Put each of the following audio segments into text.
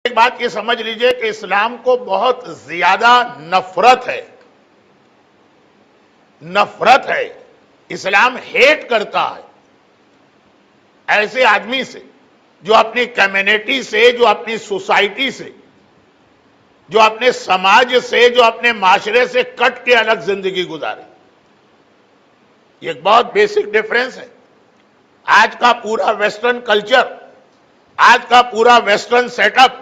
ایک بات یہ سمجھ لیجئے کہ اسلام کو بہت زیادہ نفرت ہے اسلام ہیٹ کرتا ہے ایسے آدمی سے جو اپنی کمیونٹی سے، جو اپنی سوسائٹی سے، جو اپنے سماج سے، جو اپنے معاشرے سے کٹ کے الگ زندگی گزارے. یہ ایک بہت بیسک ڈیفرنس ہے. آج کا پورا ویسٹرن کلچر، آج کا پورا ویسٹرن سیٹ اپ،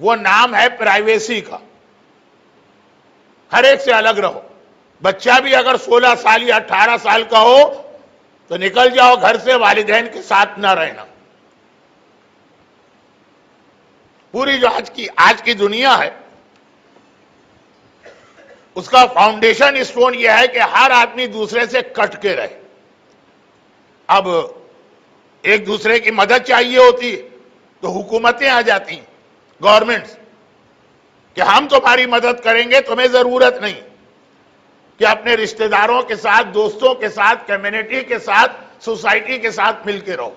وہ نام ہے پرائیویسی کا. ہر ایک سے الگ رہو. بچہ بھی اگر 16 سال یا 18 سال کا ہو تو نکل جاؤ گھر سے، والدین کے ساتھ نہ رہنا. پوری جو آج کی دنیا ہے اس کا فاؤنڈیشن اسٹون یہ ہے کہ ہر آدمی دوسرے سے کٹ کے رہے. اب ایک دوسرے کی مدد چاہیے ہوتی ہے تو حکومتیں آ جاتی ہیں، گورنمنٹس، کہ ہم تمہاری مدد کریں گے، تمہیں ضرورت نہیں کہ اپنے رشتہ داروں کے ساتھ، دوستوں کے ساتھ، کمیونٹی کے ساتھ، سوسائٹی کے ساتھ مل کے رہو.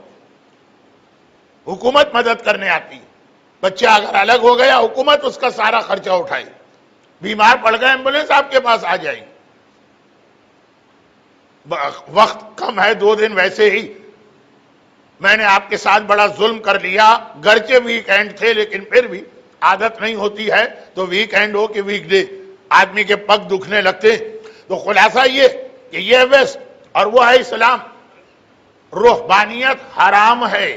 حکومت مدد کرنے آتی ہے. بچہ اگر الگ ہو گیا، حکومت اس کا سارا خرچہ اٹھائے. بیمار پڑ گئے، ایمبولینس آپ کے پاس آ جائے گی. وقت کم ہے، 2 دن ویسے ہی میں نے آپ کے ساتھ بڑا ظلم کر لیا، گرچہ ویک اینڈ تھے لیکن پھر بھی عادت نہیں ہوتی ہے تو ویک اینڈ ہو کہ ویک ڈے آدمی کے پگ دکھنے لگتے. تو خلاصہ یہ کہ یہ ویسٹ اور وہ ہے اسلام. رہبانیت حرام ہے.